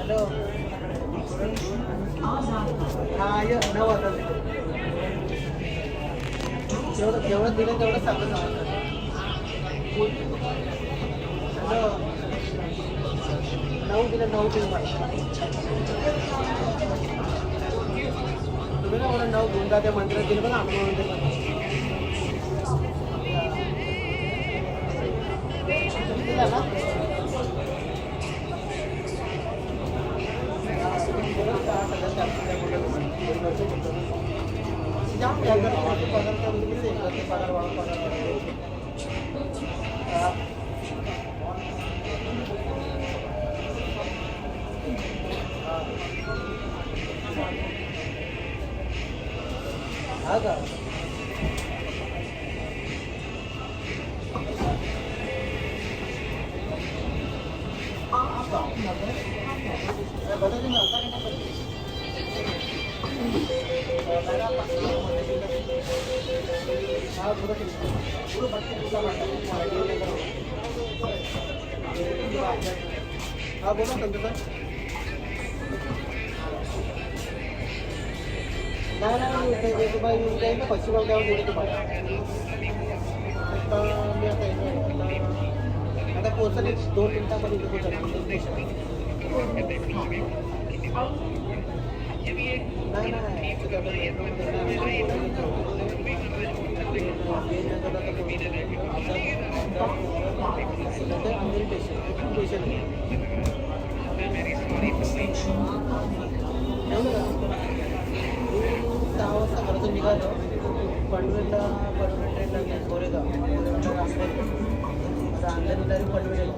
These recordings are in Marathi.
हॅलो हा ये 9 वाजता जेवढं दिलं तेवढं सांगत हॅलो 9 दिलं 9 दिलं मला तुम्ही ना मला 9 घेऊन जाते मंदिरात दिलं बघा आम्ही दिला ना जाम पगार हा का बदल हा बोला संत नाही बाई पश्चिम बंगाल गेले तुम्हाला मी आता पोहोचले 2 मिनिटांमध्ये घरातून निघालो पनवेलला ट्रेनला गोरेगाव आता अंधेरी डायरेक्ट पनवेल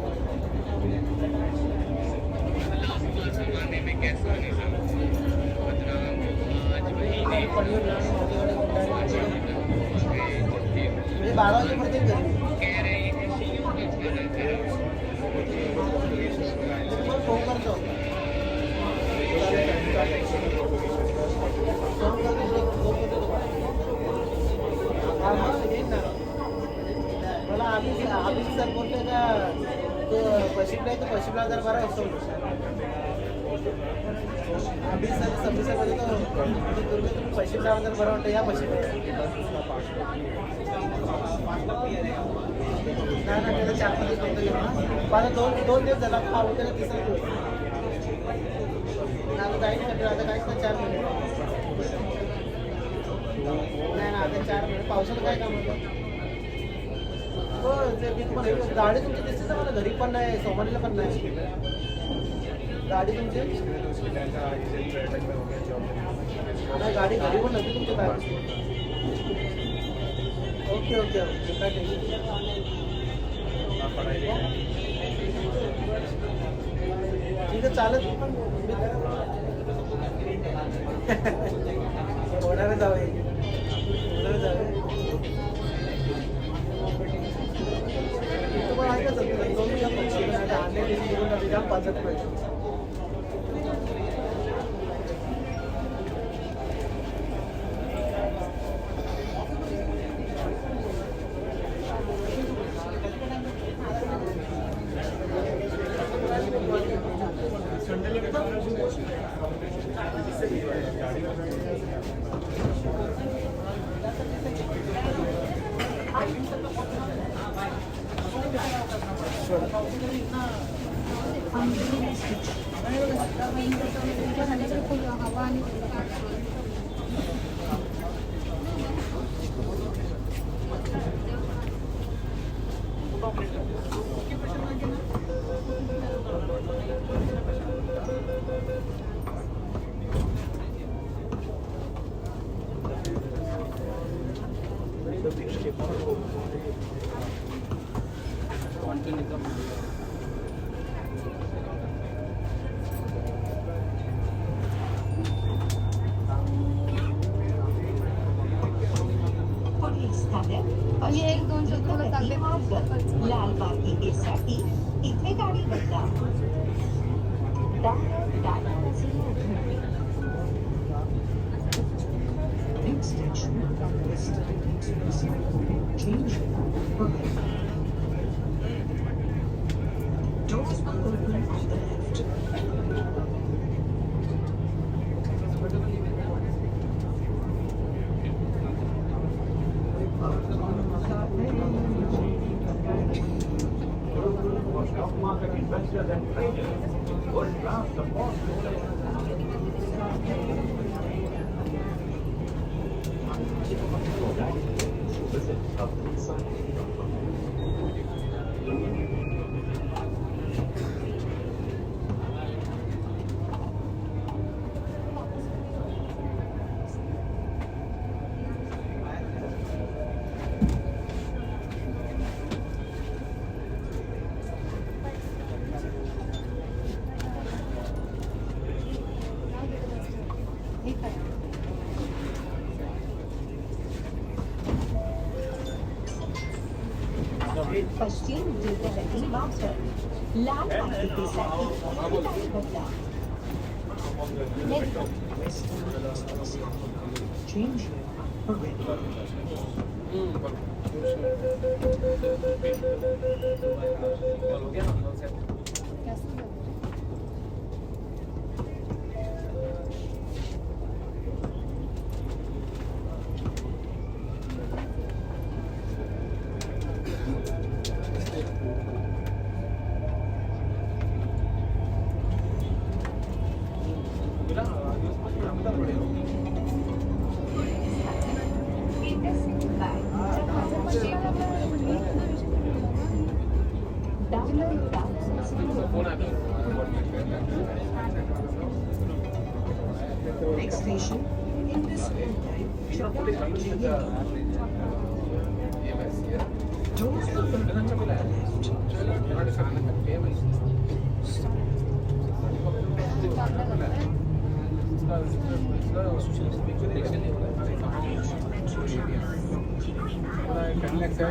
म्हणजे 12 वाजेपर्यंत फोन करतो मला आम्ही सर बोलतोय का तो पश्चिमला आहे तर पश्चिमला 1012 असतो आम्ही सर 26 मध्ये तो तुम्ही पश्चिमला 1012 वाटतं या पश्चिमला नाही त्याला 4 दिवस होतं माझा 2 दिवस झाला पाहू त्याला 3रा दिवस आता काहीच नाही आता काहीच नाही 4 महिने नाही ना आता 4 महिने पावसाला काय काम होतं हो ते मी तुम्हाला गाडी तुमची दिसते मला घरी पण नाही सोमानीला पण नाही गाडी तुमची नाही गाडी घरी पण नव्हती तुमच्या काय ओके ओके ओके काय ठीक आहे चालेल होणार जावे तुम्हाला ऐकत जाम पाचत पाहिजे आणि 1-2 शब्द चालले लाल मार्गिकेसाठी इथे गाडी बदला Doors will open on the left. ठीक आहे. पश्चिम द्रुतगती वापर लाल वाहतुकीसाठी ठिकाणी बदला. Change your orientation. जास्त झालं. Intercity by Download Next station, Indus Doors open on the left. Connect